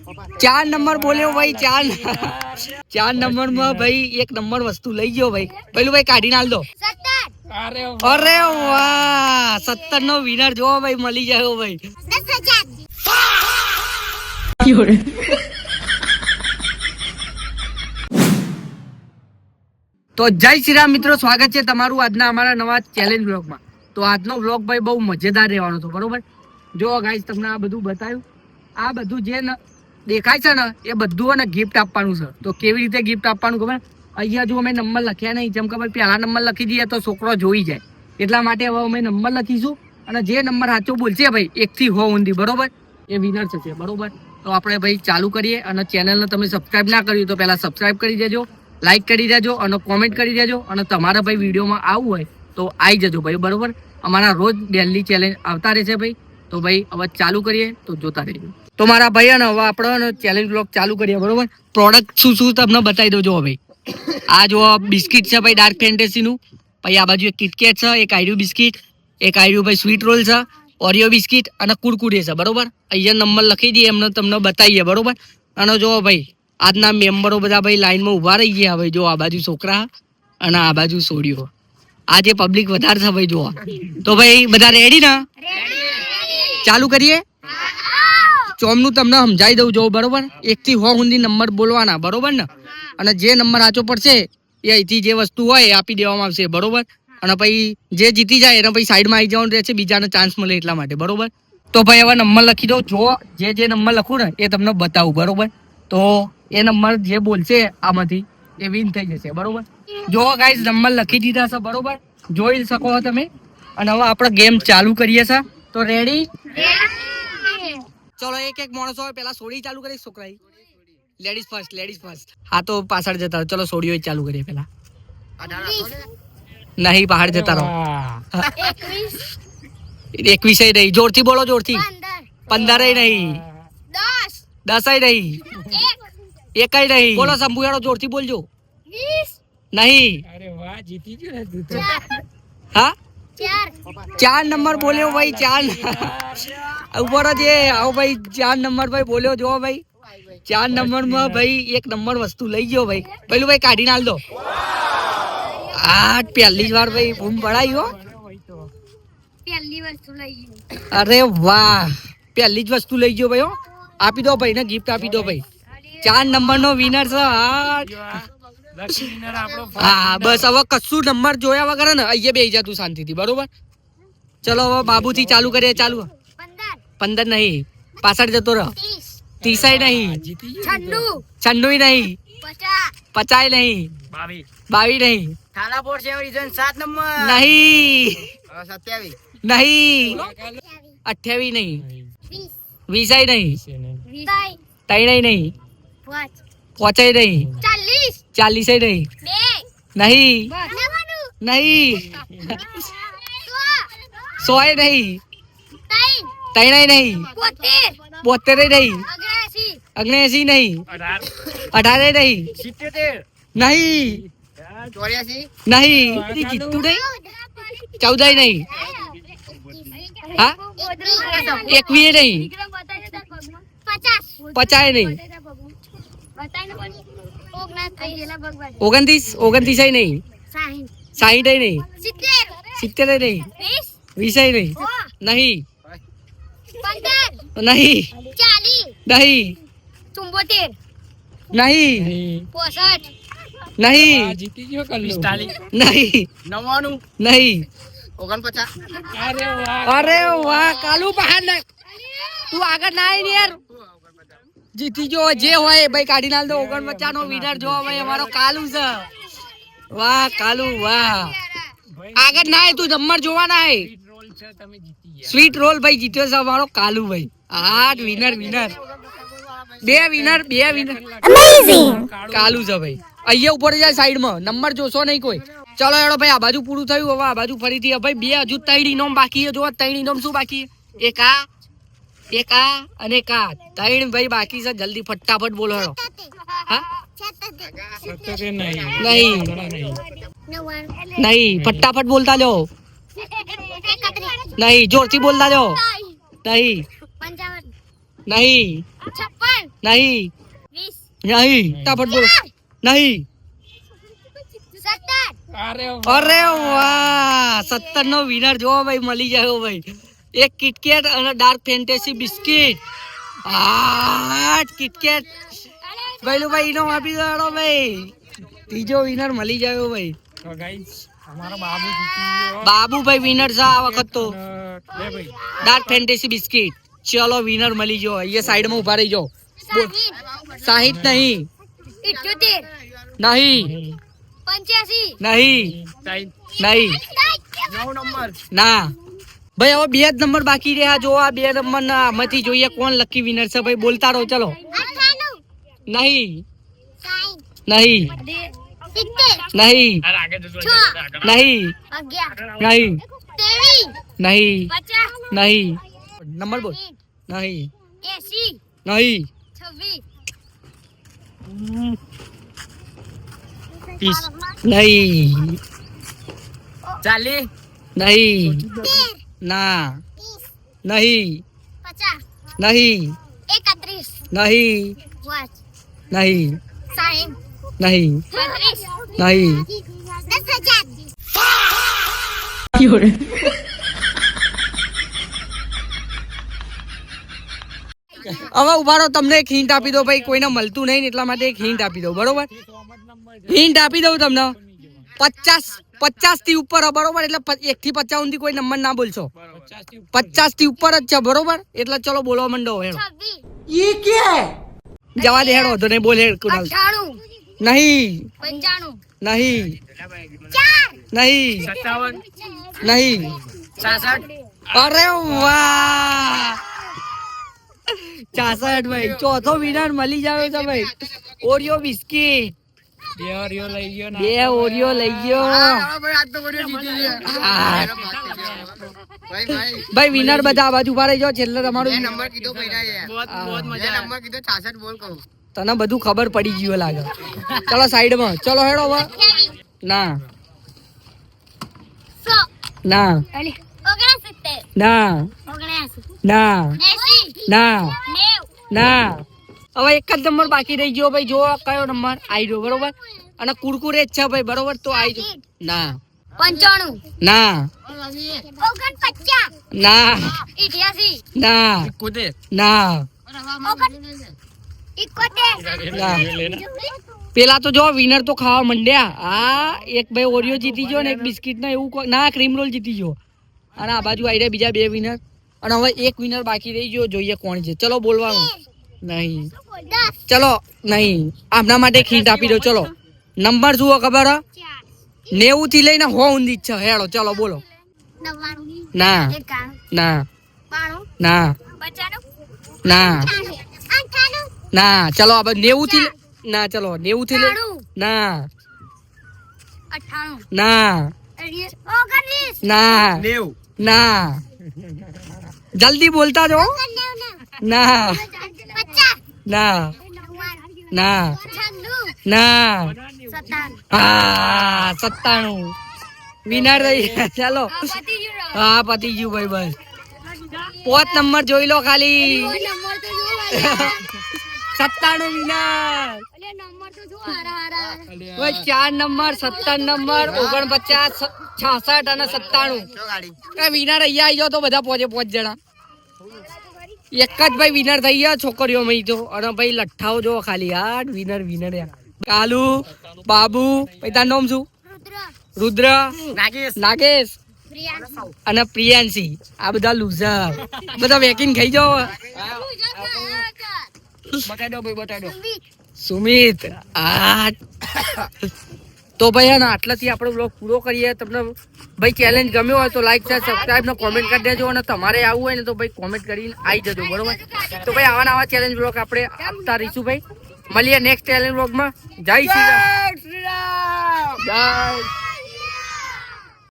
4 number બોલ્યો ભાઈ, 4 number માં ભાઈ 1 નંબર વસ્તુ લઈ ગયો ભાઈ. પેલું ભાઈ કાઢી નાલ દો. અરે વાહ, 17 નો વિનર જો ભાઈ મળી જાય ભાઈ. 10,000. તો જય શ્રી રામ મિત્રો, સ્વાગત છે તમારું આજના અમારા નવા ચેલેન્જ વ્લોગમાં. તો આજનો વ્લોગ ભાઈ બહુ મજેદાર રહેવાનો હતો, બરોબર. જો ગાઈસ તમને આ બધું બતાવ્યું, આ બધું જે દેખાય છે ને એ બધું ને ગિફ્ટ આપવાનું છે. તો કેવી રીતે ગિફ્ટ આપવાનું ખબર? અહીંયા જો અમે નંબર લખ્યા નહીં, જેમ કે ભાઈ પહેલા નંબર લખી દઈએ તો છોકરો જોઈ જાય, એટલા માટે હવે અમે નંબર લખીશું અને જે નંબર સાચો બોલશે ભાઈ 1 થી 100 સુધી, બરોબર, એ વિનર થશે, બરોબર. તો આપણે ભાઈ ચાલુ કરીએ. અને ચેનલને તમે સબસ્ક્રાઇબ ના કર્યું તો પહેલા સબસ્ક્રાઇબ કરી દેજો, લાઈક કરી દેજો અને કોમેન્ટ કરી દેજો. અને તમારા ભાઈ વિડીયોમાં આવવું હોય તો આવી જજો ભાઈ, બરોબર. અમારા રોજ ડેલી ચેલેન્જ આવતા રહેશે ભાઈ. તો ભાઈ હવે ચાલુ કરીએ, તો જોતા રહેજો. તો મારા ભાઈ અને હવે આપણે ચેલેન્જ બ્લોગ ચાલુ કરીએ, બરોબર. પ્રોડક્ટ શું શું તમને બતાવી દઉં. જો ભાઈ આ જો બિસ્કિટ છે ભાઈ, ડાર્ક ફેન્ટેસીનું. પછી આ બાજુ એક કિટકેટ છે, એક આયરું બિસ્કિટ, એક આયરું ભાઈ સ્વીટ રોલ છે, ઓરિયો બિસ્કિટ અને કુરકુરે છે, બરોબર. અહીંયા નંબર લખી દઈએ, એમને તમને બતાવીએ, બરોબર. અને જો ભાઈ આજના મેમ્બરો બધા ભાઈ લાઈનમાં ઉભા રહી ગયા ભાઈ. જો આ બાજુ છોકરા અને આ બાજુ છોડીઓ. આ જે પબ્લિક વધારે છે ભાઈ, જોવા. તો ભાઈ બધા રેડી ને? ચાલુ કરીએ. ચોમનું તમને સમજાવી દઉં, જો બરોબર. 1 થી 100 સુધી નંબર બોલવાના, બરોબર ને. અને જે નંબર સાચો પડશે એ અહીંથી જે વસ્તુ હોય એ આપી દેવામાં આવશે, બરોબર. અને પછી જે જીતી જાય એને પછી સાઈડમાં આવી જવાનું રહેશે, બીજાને ચાન્સ મળે એટલા માટે, બરોબર. તો ભાઈ હવે નંબર લખી દો. જો જે નંબર લખું ને એ તમને બતાવું, બરોબર. તો એ નંબર જે બોલશે આમાંથી એ વિન થઈ જશે, બરોબર. જો ગાઈસ નંબર લખી દીધા છે, બરોબર, જોઈ શકો છો તમે. અને હવે આપણે ગેમ ચાલુ કરીએ છીએ. તો રેડી? ચલો એક માણસ હોય પેલા સોડી ચાલુ કરી. છોકરા લેડીઝ ફર્સ્ટ. હા તો પાછળ જતા રહો. ચલો સોડીઓ ચાલુ કરીએ પેલા. નહીં પહાડ જતા રહો. 21 નહીં, જોરથી બોલો, જોરથી. 15 નહીં, 10 નહીં, 1 નહીં. બોલો શંભુયાળો, જોરથી બોલજો. 20 નહીં. અરે વાહ, જીતી ગયો ને તું તો. હા 4 નંબર બોલ્યો ભાઈ, 4 ઉપર જ આવો ભાઈ. 4 નંબર ભાઈ બોલ્યો, જો ભાઈ 4 નંબર માં ભાઈ 1 નંબર વસ્તુ લઈ ગયો ભાઈ. પેલું ભાઈ કાઢી નાલ દો. આ પહેલી જ વાર ભાઈ બૂમ પડાયો. અરે વાહ, પહેલી જ વસ્તુ લઈ ગયો ભાઈ. આપી દો ભાઈ ને, ગિફ્ટ આપી દો ભાઈ. 4 નંબર નો વિનર છે. હા બસ હવે કશું નંબર જોયા વગર ને અહીંયા બેસી જા તું શાંતિથી, બરોબર. ચલો હવે બાબુથી ચાલુ કરીએ. ચાલુ. 15 નહીં, પાછળ જતો રહો. 30 નહીં, 96 નહીં, 50 નહીં, 22 નહીં, 7 નંબર નહીં, 27 નહીં, 28 નહીં, 20 નહીં, 3 નહીં, 5 નહીં, 40 નહીં, નહીં, નહીં, 100 નહીં, 3 નહીં, 72 નહીં, 79 નહીં, 18 નહીં, નહીં, 84 નહીં, જીતું નહીં, 14 નહીં, હા 21 નહીં, 50 નહીં, 29 નહીં, 60 નહીં, 70 નહીં, 20 નહીં, નહીં, નહીં, નહીં, 74 નહીં, 65 નહીં, જીતી ગયો. 45 નહીં, 99 નહીં, 49. અરે વાહ કાલુ બહાર ના, તું આગળ ના આવી ને યાર. જીતી ગયો. જે હોય ભાઈ કાઢી નાલ દો. 49 નો વિનર જો ભાઈ અમારો કાલુ છે. વાહ કાલુ વાહ. આગળ ના તું નંબર જોવા ના. સ્વીટ રોલ ભાઈ જીત્યો છે અમારો કાલુ ભાઈ. 8 વિનર. 2 વિનર કાલુ છે ભાઈ. અહીંયા ઉપર જાય સાઈડમાં, નંબર જોશો નહીં કોઈ. ચલો એડો ભાઈ, આ બાજુ પૂરું થયું. હવે આ બાજુ ફરીથી ભાઈ 2 હજુ 3 ઇનામ બાકી છે. જો 3 ઇનામ શું બાકી? એક આ અને એક આ 3 ભાઈ બાકી છે. જલ્દી ફટાફટ બોલો હેડો. હા નહીં, ફટાફટ બોલતા જાઓ. નહીં, જોરથી બોલતા જાઓ. નહીં, નહીં, 56 નહીં નહીં તાપટ બોલો નહીં. અરે વાહ 17 નો વિનર જો ભાઈ મળી જાય ભાઈ. એક કિટકેટ અને ડાર્ક ફેન્ટેસી બિસ્કિટ. કિટકેટ ભાઈ નો આપી દો ભાઈ. ત્રીજો વિનર મળી જાય ભાઈ. તો ગાઈસ અમારો બાબુ જીતી ગયો. બાબુભાઈ વિનર છે આ વખત તો. Dark fantasy biscuit. ચલો વિનર મળી ગયો. અહીંયા સાઈડ માં ઉભા રહી જાઓ. 60 નહીં નહીં 85 નહીં નહીં 9 નંબર. ના ભાઈ હવે 2 જ નંબર બાકી રહ્યા. જો આ 2 નંબર ના આમાંથી જોઈએ કોણ લકી વિનર છે ભાઈ. બોલતા રહો ચલો. 98 નહીં નહીં 70 નહીં અરે આગળ જજો નહીં 11 નહીં 23 નહીં 50 નહીં નંબર બોલ. નહીં 80 નહીં 26 નહીં 40 નહીં ના નહીં 50 નહીં 31 નહીં 5 નહીં 60 નહીં 35 નહીં 10000 હવે ઉભા રહો. તમને એક હિન્ટ આપી દો ભાઈ. કોઈને મળતું નહીં ને એટલા માટે એક હિન્ટ આપી દઉં બરોબર. હિન્ટ આપી દઉં તમને 50 થી ઉપર બરોબર. એટલે 1 થી 50 સુધી કોઈ નંબર ના બોલશો. 50 થી ઉપર જ છે બરોબર. એટલે ચલો બોલવા માંડો હેડો. 26 જવા દે હેડો તો નહીં બોલે કુણાલ. 98 નહીં 95 નહીં 4 નહીં 57 નહીં 66 અરે વાહ 66 ભાઈ. ચોથો વિનર મળી જાવ છે ભાઈ. Oreo biscuit. બે ઓરિયો લઈ ગયો ને 2 ઓરિયો લઈ ગયો. ભાઈ વિનર બધા આ બાજુ ઉભા રહી જાઓ. છેલ્લે તમારું તને બધું ખબર પડી ગયું લાગે. ચલો સાઈડ માં ચલો હેડો હવે. 28 ના 100 ના 69 ના 79 ના 80 ના 90 ના. હવે એક જ નંબર બાકી રહી ગયો ભાઈ. જો કયો નંબર આવી ગયો બરોબર. અને કુરકુરે જ છે ભાઈ બરોબર. તો આવી ગયો. ના 95 ના 49 ના 88 ના 71 ના 71 ના. પેલા તો જો વિનર તો ખાવા માંડ્યા. આ એક ભાઈ ઓરિયો જીતી ગયો ને એક બિસ્કિટ ના એવું ના ક્રીમ રોલ જીતી ગયો. અને આ બાજુ આવી રહ્યા બીજા 2 વિનર. અને હવે એક વિનર બાકી રહી ગયો. જોઈએ કોણ છે. ચલો બોલવાનું નહીં. 10 ચલો નહીં. આમના માટે હિન્ટ આપી દો. ચલો નંબર જુઓ ખબર 90 થી લઈને 100 ઊંધી જ છે. હેડો ચલો બોલો. 99 ના 91 ના 92 ના 95 ના 98 ના. ચલો આ 90 થી ના. ચલો 90 થી લઈ 92 ના 98 ના 19 ના 90 ના. જલ્દી બોલતા જો. ના 50 ના ના 96 ના. 97 હા 97 વિનર રહી. ચાલો હા પતી ગયું ભાઈ બસ. 5 નંબર જોઈ લો ખાલી. નંબર તો જો 97 વિનર. નંબર તો જો હારા ભાઈ 4 નંબર 17 નંબર 49 66 અને 97 વિનર અહીંયા આવી જાઓ તો બધા પહોંચે 5 જણા. એક જ ભાઈ વિનર થઈ ગયા છોકરીઓ માં તો. અને ભાઈ લઠ્ઠાઓ જો ખાલી યાર. વિનર વિનર યાર. કાલુ બાબુ ભાઈ તારું નામ શું? રુદ્ર નાગેશ અને પ્રિયાંશી. આ બધા લૂઝર. બધા વેકિંગ ખાઈ જાઓ. બતાવી દો ભાઈ બતાવી દો. સુમિત તો ભાઈ ને આટલાથી આપણે બ્લોગ પૂરો કરીએ. તમને ભાઈ ચેલેન્જ ગમ્યો હોય તો લાઈક શેર સબસ્ક્રાઇબ ને કોમેન્ટ કરી દેજો. અને તમારે આવવું હોય ને તો ભાઈ કોમેન્ટ કરીને આવી જજો બરોબર. તો ભાઈ આવા ચેલેન્જ બ્લોગ આપણે આપતા રહીશું ભાઈ. મળીએ નેક્સ્ટ ચેલેન્જ બ્લોગમાં. જય શ્રી રામ. જય